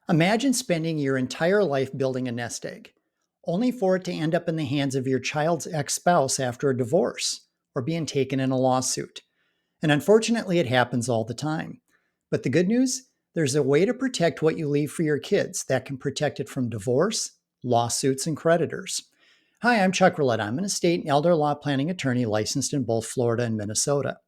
Imagine spending your entire life building a nest egg, only for it to end up in the hands of your child's ex spouse after a divorce or being taken in a lawsuit. And unfortunately, it happens all the time. But the good news, there's a way to protect what you leave for your kids that can protect it from divorce, lawsuits, and creditors. Hi, I'm Chuck Roulet. I'm an estate and elder law planning attorney licensed in both Florida and Minnesota.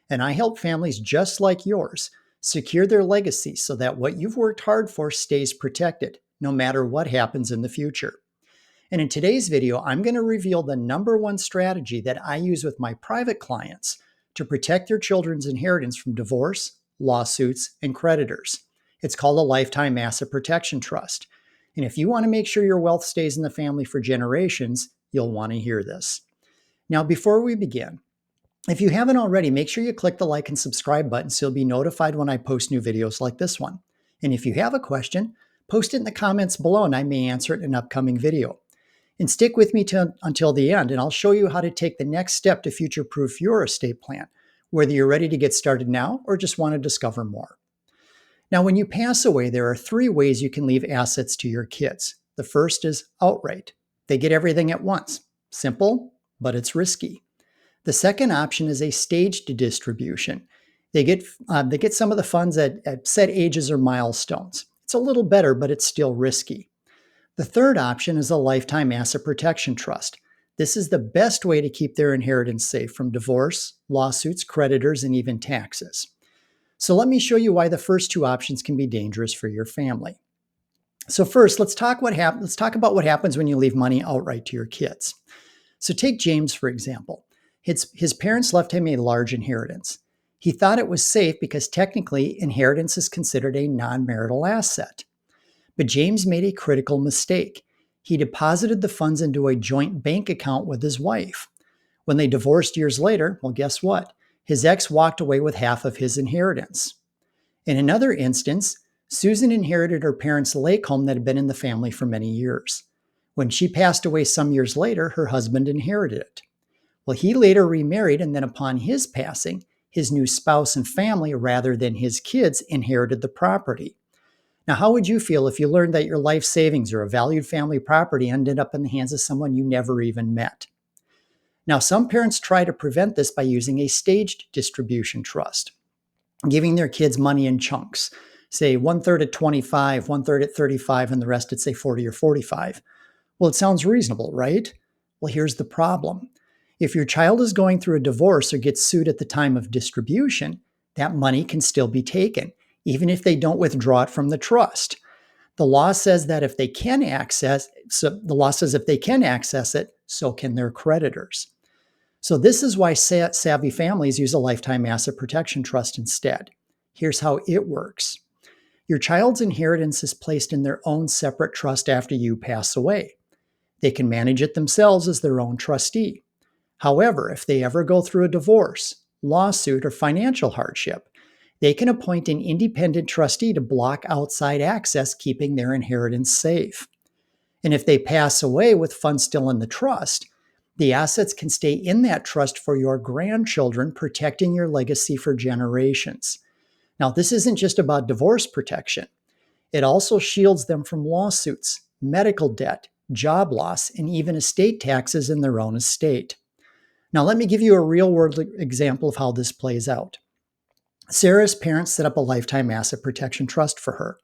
And I help families just like yours secure their legacy so that what you've worked hard for stays protected, no matter what happens in the future. And in today's video, I'm going to reveal the number one strategy that I use with my private clients to protect their children's inheritance from divorce, lawsuits, and creditors. It's called a lifetime asset protection trust. And if you want to make sure your wealth stays in the family for generations, you'll want to hear this. Now, before we begin, if you haven't already, make sure you click the like and subscribe button so you'll be notified when I post new videos like this one. And if you have a question, post it in the comments below and I may answer it in an upcoming video. And stick with me until the end, and I'll show you how to take the next step to future-proof your estate plan, whether you're ready to get started now or just want to discover more. Now, when you pass away, there are three ways you can leave assets to your kids. The first is outright. They get everything at once. Simple, but it's risky. The second option is a staged distribution. They get some of the funds at set ages or milestones. It's a little better, but it's still risky. The third option is a lifetime asset protection trust. This is the best way to keep their inheritance safe from divorce, lawsuits, creditors, and even taxes. So let me show you why the first two options can be dangerous for your family. So first, let's talk about what happens when you leave money outright to your kids. So take James, for example. His parents left him a large inheritance. He thought it was safe because technically inheritance is considered a non-marital asset. But James made a critical mistake. He deposited the funds into a joint bank account with his wife. When they divorced years later, well, guess what? His ex walked away with half of his inheritance. In another instance, Susan inherited her parents' lake home that had been in the family for many years. When she passed away some years later, her husband inherited it. Well, he later remarried, and then upon his passing, his new spouse and family, rather than his kids, inherited the property. Now, how would you feel if you learned that your life savings or a valued family property ended up in the hands of someone you never even met? Now, some parents try to prevent this by using a staged distribution trust, giving their kids money in chunks, say 1/3 at 25, 1/3 at 35, and the rest at, say, 40 or 45. Well, it sounds reasonable, right? Well, here's the problem. If your child is going through a divorce or gets sued at the time of distribution, that money can still be taken, even if they don't withdraw it from the trust. The law says that if they can access it, so can their creditors. So this is why savvy families use a lifetime asset protection trust instead. Here's how it works. Your child's inheritance is placed in their own separate trust after you pass away. They can manage it themselves as their own trustee. However, if they ever go through a divorce, lawsuit, or financial hardship, they can appoint an independent trustee to block outside access, keeping their inheritance safe. And if they pass away with funds still in the trust, the assets can stay in that trust for your grandchildren, protecting your legacy for generations. Now, this isn't just about divorce protection. It also shields them from lawsuits, medical debt, job loss, and even estate taxes in their own estate. Now, let me give you a real-world example of how this plays out. Sarah's parents set up a lifetime asset protection trust for her.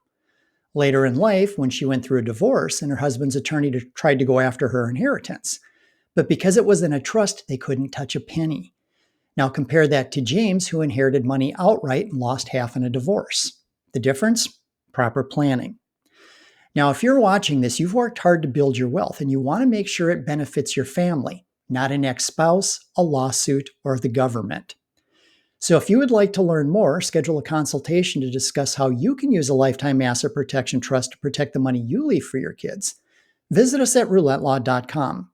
Later in life, when she went through a divorce and her husband's attorney tried to go after her inheritance, but because it was in a trust, they couldn't touch a penny. Now compare that to James, who inherited money outright and lost half in a divorce. The difference? Proper planning. Now, if you're watching this, you've worked hard to build your wealth and you want to make sure it benefits your family, not an ex-spouse, a lawsuit, or the government. So if you would like to learn more, schedule a consultation to discuss how you can use a lifetime asset protection trust to protect the money you leave for your kids. Visit us at rouletlaw.com.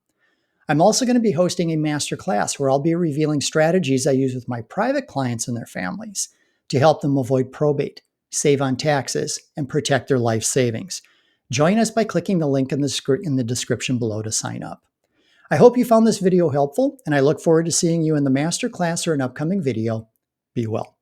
I'm also going to be hosting a masterclass where I'll be revealing strategies I use with my private clients and their families to help them avoid probate, save on taxes, and protect their life savings. Join us by clicking the link in the description below to sign up. I hope you found this video helpful, and I look forward to seeing you in the masterclass or an upcoming video. Be well.